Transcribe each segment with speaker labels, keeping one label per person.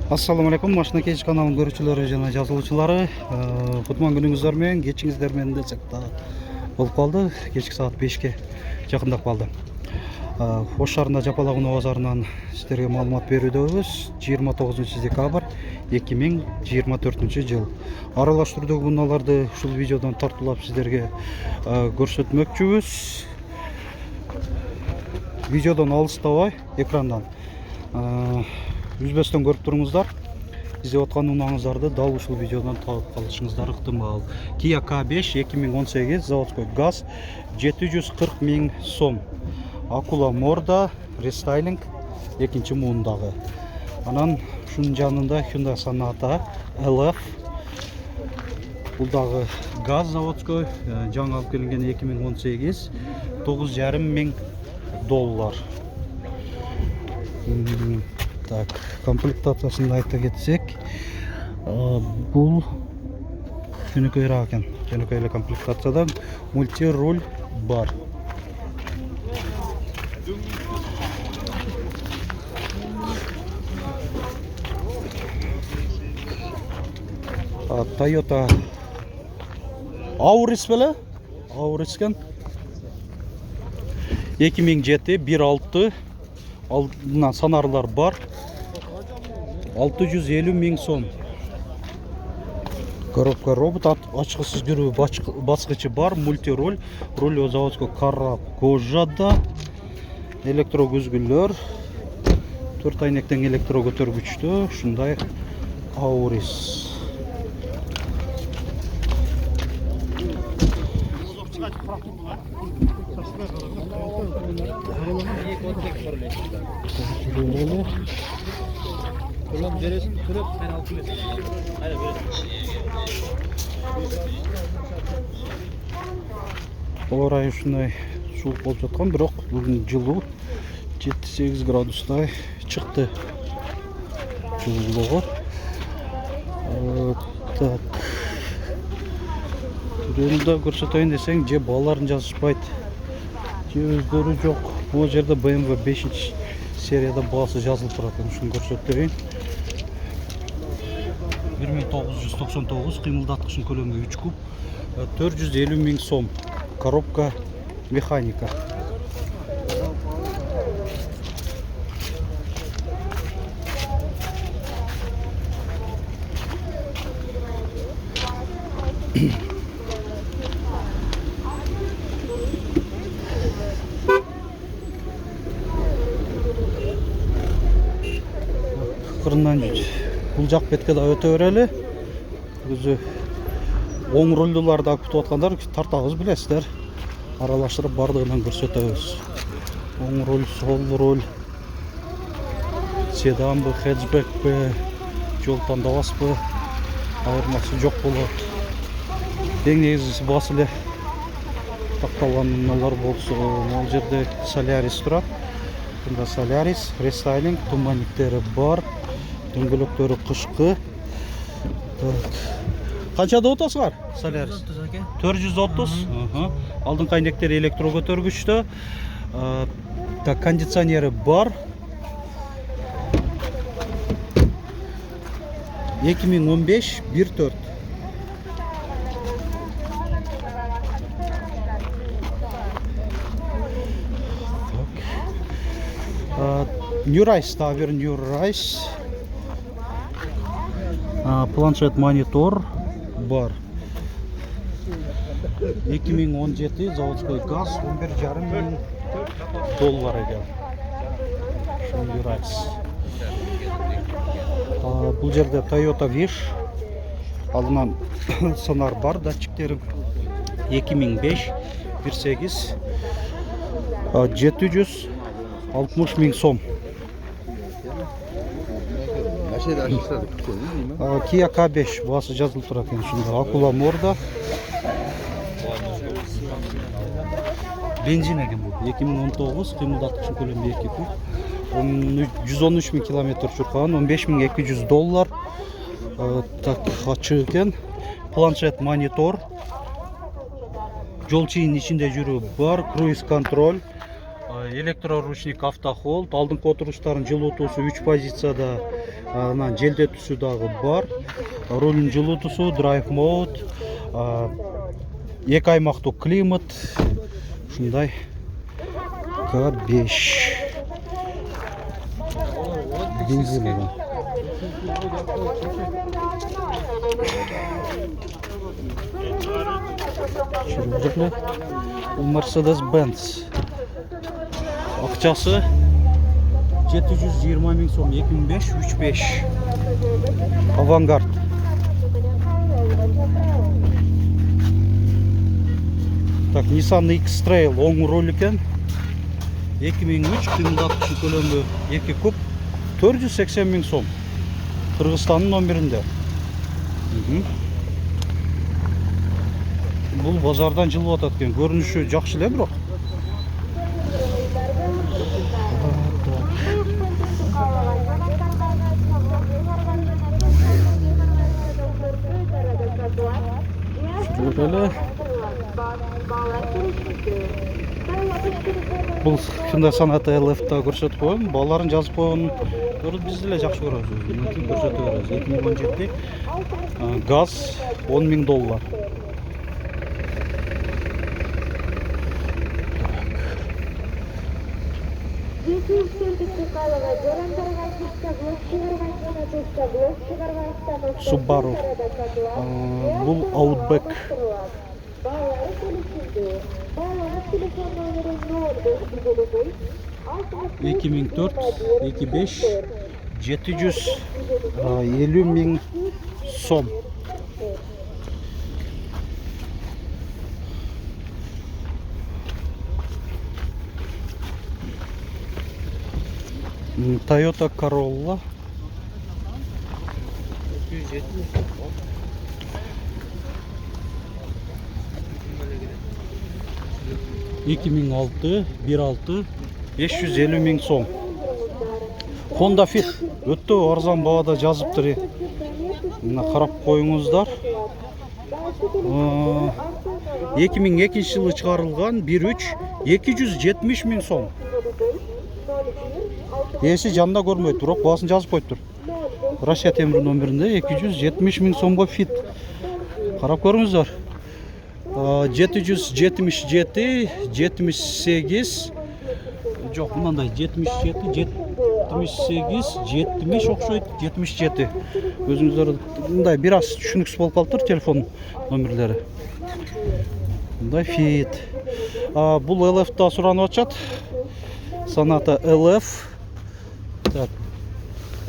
Speaker 1: Assalamu alaikum, Машина Кеч каналының көрүүчүлөрү жана жазылуучулары. Кутман күнүңүздөр менен, кечиңиздер менен десек да болуп калды. Кечки саат 5ке жакындап калды. Ош шаарында Жапалак базарынан сиздерге маалымат берүүдөбүз. 29 декабрь 2024 жыл. Аралаштыруудагы унааларды ушул видеодон тартуулап сиздерге көрсөтмөкчүбүз. Видеодон алыстабай экрандан үзбөстөн көрүп туруңуздар. Издеп аткан унааңыздарды дал ушул видеодон таап калышыңыздар ыктымал. Kia K5 2018 заводской газ 740 000 сом. Акула морда рестайлинг экинчи муундагы. Анан ушунун жанында Hyundai Sonata LF. Бул дагы газ заводской, жаңы алып келинген 2018 $9,500. Так, комплектациясын айта кетсек, бул жөнөкөйрөөк экен. Жөнөкөй эле комплектацияда мультируль бар. Toyota Auris беле? Auris экен. 2007 1.6 алдынан санарлар бар. 650 000 сом. Коробка робот, ачкысыз жүрүү баскычы бар, мультируль, руль заводской карап кожада, электрокүзгүлөр, 4 айнектен электро көтөргүчтүү, ушундай Auris. Орай ушундай суук болуп жаткан, бирок бүгүн жылуу 7-8 градустай чыкты. Жылуулугу. Так. Түрүндө көрсөтөйүн десең, же балаларын жазышпайт, же өздөрү жок. Бул жерде BMW 5 серияда баасы жазылып турат экен, ушуну көрсөтөйүн. 1999 кыймылдаткычын көлөмү 3 куб, 450 000 сом. Коробка механика. Кырынан бул жак бетке да өтө берели. Өзү оң рулдуларды күтүп аткандар тартабыз билесиздер. Аралаштырып бардыгынан көрсөтөбүз. Оң руль, сол руль. Седанбы, хэтчбекпи, жол тандабаспы, айырмасы жок болот. Эң негизгиси баасы эле такталган унаалар болсо, ал жерде Solaris турат. Мында Solaris, рестайлинг, туманниктери бар. Дөңгөлөктөрү кышкы. Канчада отосуңар? Solaris 430. Алдыңкы айнектери электро көтөргүчтө. Так, кондиционери бар. 2015 1.4. New Rise, табир New Rise. Планшет монитор бар. 2017 заводской газ $11,500 экен. New Rise. Бул жерде Toyota Wish. Алдынан сонар бар, датчиктери 2005 1.8 760 000 сом. Kia K5 баасы жазылып турат экен, ушунда акула морда. Бензин экен бул. 2019 кыймылдаткычын көлөмү 2 куб. 113 000 километр чуркаган, $15,200. Так, ачык экен. Планшет монитор. Жол чыйын ичинде жүрүү бар, круиз контроль. Электроручник автохолд, алдыңкы отуруштардын жылытуусу 3 позицияда, анан желдетүүсү дагы бар. Рулдун жылытуусу, драйв мод, 2 аймактуу климат, ушундай К5 бензин. Mercedes-Benz. Акчасы 720 миң сом, 2005-35. Авангард. Так, Nissan X-Trail оң руль экен. 2003 кыймылдаткычы көлөмү 2 куб, 480 миң сом. Кыргызстандын номеринде. Бул базардан жылып атат экен. Көрүнүшү жакшы эле бирок. Бул ушундай Sonata LF-та көрсөтүп коем. Балаларын жазып койгон көрүп биз деле жакшы көрөбүз. Мынтип көрсөтүп беребиз. 2017 газ $10.000. Subaru. Бул Outback. 2004, 2005, 750 миң сом. Toyota Corolla. 2006, 1.6, 550 миң сом. Honda Fit өтө арзан баада жазыптыр. Мына карап коюңуздар. 2002 жылы чыгарылган 1.3, 270 миң сом. Эси жанында көрмөйт, бирок баасын жазып коюптур. Россия темир номеринде 270 миң сомго Fit. Карап көрүңүздөр. 777, 78, жок, мындай 77, 78, 70 окшойт, 77. Өзүңүздөр мындай бир аз түшүнүксүз болуп калыптыр телефон номерлери. Мындай Fit. Бул LF-та суранып атышат. Sonata LF. Так.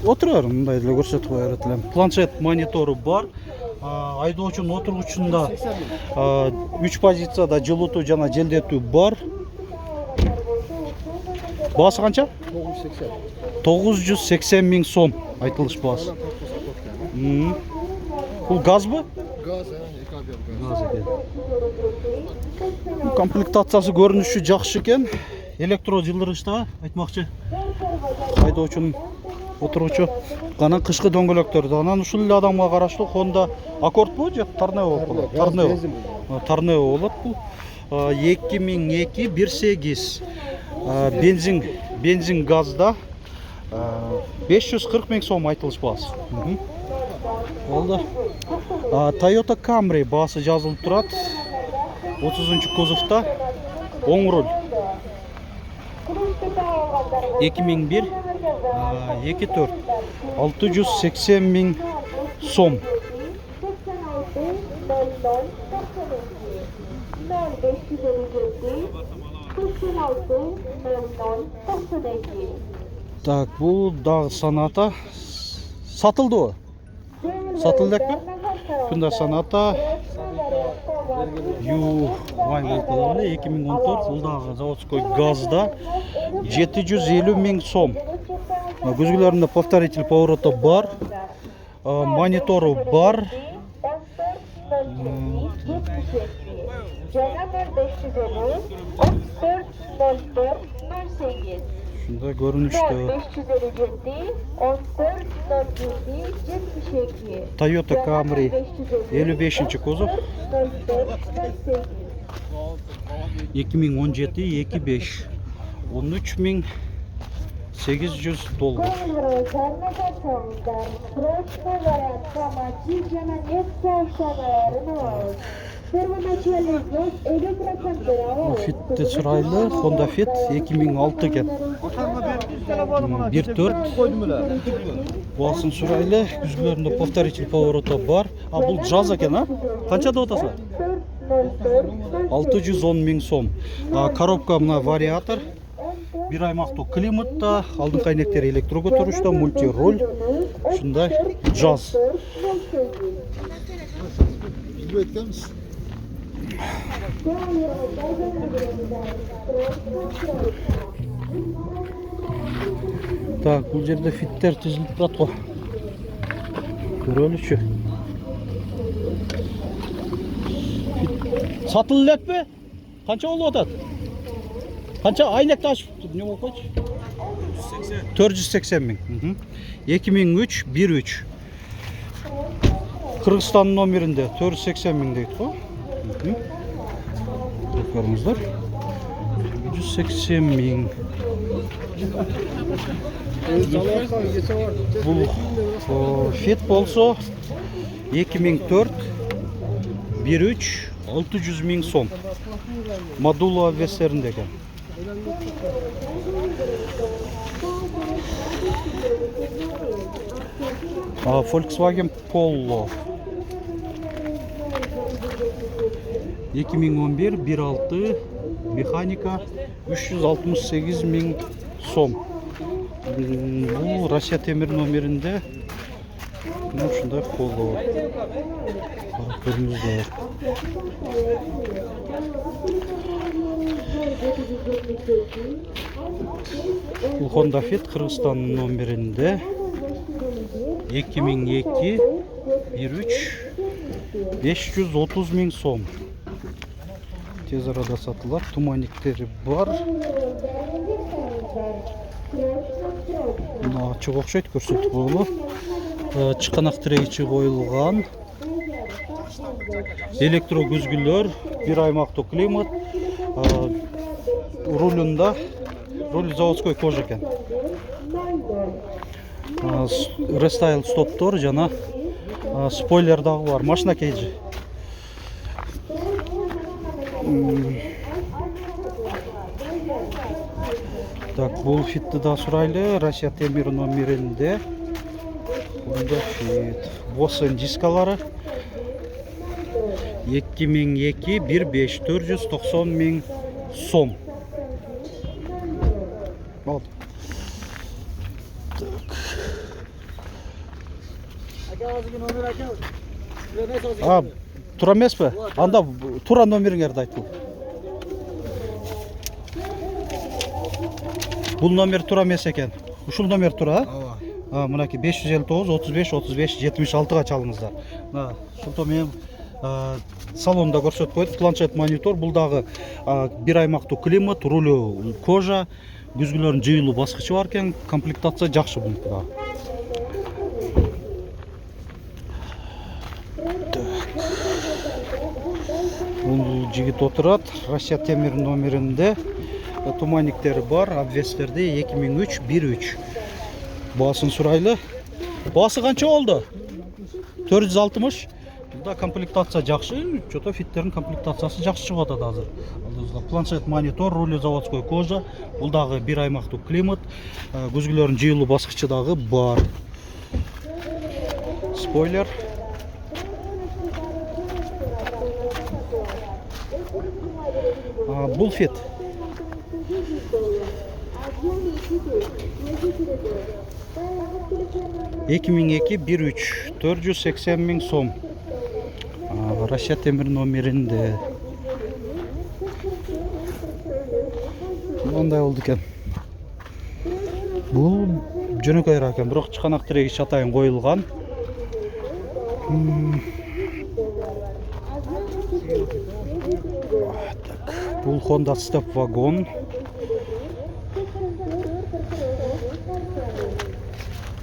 Speaker 1: Отурар, мындай эле көрсөтүп коёт элем. Планшет монитору бар. Айдоочунун отургучунда 3 позицияда жылытуу жана желдетүү бар. Баасы канча? 980 миң сом айтылыш баасы. Бул газбы? Газ, газ экен. Комплектациясы көрүнүшү жакшы экен. Электро жылдыргычта айтмакчы. Айдоочунун отургучу гана кышкы дөңгөлөктөрдө. Анан ушул эле адамга караштуу Honda Accordбу же Tornado болот? Tornado болот бул. 2002 1.8 бензин газда 540 миң сом айтылыш баасы. Болду. Toyota Camry баасы жазылып турат. 30 кузовта оң руль. 2001 2.4 680 миң сом. Так, бул дагы Sonata сатылды. Сатылды экпи? Ушундай Sonata Вай болуп калган эле 2014, бул дагы заводской газда 750 миң сом. Көзгүлөрүндө повторитель поворота бар. Монитору бар. Шундай көрүнүштө. Toyota Camry 55 кузов. 2017 2.5 13.800 доллар. Fit'te sıraylı Honda Fit 2006 eкен. 1.4 Boğazın sıraylı yüzgülerinde повторитель поворота бар. Бұл жаз екен, а? Қаншада отасы? 610.000 сом. Коробка мына вариатор. Bir аймақтуу климатта, алдыңкы айнектери электро көтөрүштө, мультироль. Ушундай жаз. Так, бул жерде фиттер тизилип турат го. Көрөлүчү. Сатылып элекпи? Канча болуп атат? Kança aynekte açıp ne oldu kaç? 480 bin. 2003 13. Kırgızistan'ın nomerinde 480 bin deydi o. Bakıyorsunuzlar. 480 bin. Bu Fit bolsa 2004 13 600 bin som. Madula veserindeki. Volkswagen Polo 2011 1.6 mekanika 368 bin som. Bu Rusya Temir nomerinde şunda Polo karakterimiz var. Bu Honda Fit Kırgızistan'ın nomerinde 2002 13 530 bin som. Tez arada satılar. Tumanikleri var. Açık okşayt көрсөтүп болу. Чыканак тирегичи коюлган. Электро көзгүлөр, bir аймактуу климат. Рулунда руль заводской кожа экен. Рестайл стоптор жана спойлер дагы бар. Машина кейжи. Так, бул Фитти да сурайлы. Россия Темир номеринде. Honda Fit. Bosen дискалары 2002 15 490 bin som. Al. Tak. Тура эмеспи? Анда тура номериңерди айтып. Бул номер тура эмес экен. Ушул номер тура? Ооба. Мынакей 559 35 35 76га чалыңыздар. Мына ушунто мен салонда көрсөтүп койдум. Планшет монитор. Бул дагы bir аймактуу климат, рулю кожа, күзгүлөрдүн жыйылуу баскычы бар экен. Комплектация жакшы бунуку да. Бул жигит отурат. Россия Темир номеринде. Туманиктери бар, обвестерде 2003 13. Баасын сурайлы. Баасы канча болду? 460. Буда комплектация жакшы. Чото фиттердин комплектациясы жакшы чыгып атат азыр. Планшет монитор, руль заводской кожа. Бул дагы bir аймактуу климат. Көзгүлөрдүн жыйылуу баскычы дагы бар. Спойлер. Бул Fit. (2002 13 480 bin som. Rusya Temir nomerinde. Мындай болду экен. Бул жөнөкөйрөөк экен, бирок чыканак тиреги чатайын коюлган. Бул Honda Step Wagon.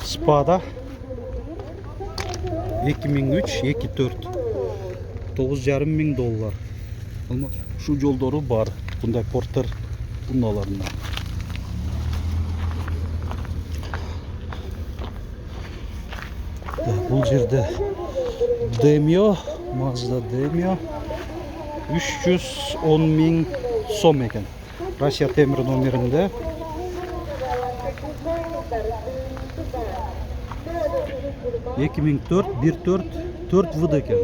Speaker 1: Spa'da 2003 24 9,5 bin dollar. Şu жолдору бар. Bunday porter bundalarında. Бұл жерде Демио, Mazda Demio 310 000 сом екен. Россия темір номерінде. Екі мың төрт, 1.4 вд екен.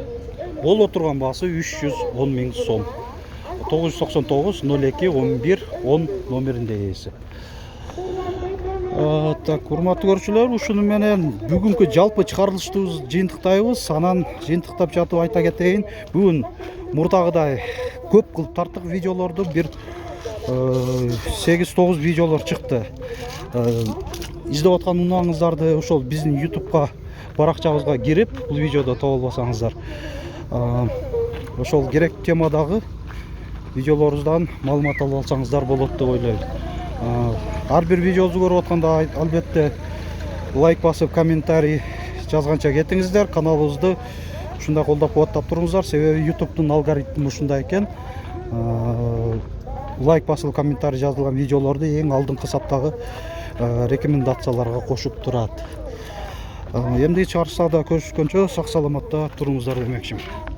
Speaker 1: Ол отырған басы 310 000 сом. 999 02 11 10 номерінде есі. Так, урматтуу көрүүчүлөр, ушуну менен бүгүнкү жалпы чыгарылыштыбыз жыйынтыктайбыз. Анан жыйынтыктап жатып айта кетейин, бүгүн мурдагыдай көп кылып тарттык видеолорду, бир 8-9 видеолор чыкты. Издеп аткан унааңыздарды ошол биздин YouTube'га баракчабызга кирип, бул видеодо таба албасаңыздар, ошол керек темадагы видеолорубуздан маалымат алып алсаңыздар болот деп ойлойм. Ар бир видеобузду көрүп атканда албетте лайк басып, комментарий жазганча кетиңиздер. Каналыбызды ушундай колдоп кубаттап туруңуздар, себеби YouTube'дун алгоритми ушундай экен. Лайк басылып, комментарий жазылган видеолорду эң алдыңкы саптагы рекомендацияларга кошуп турат. Эмдиги чыгарышта көрүшкөнчө сак саламатта туруңуздар демекчимин.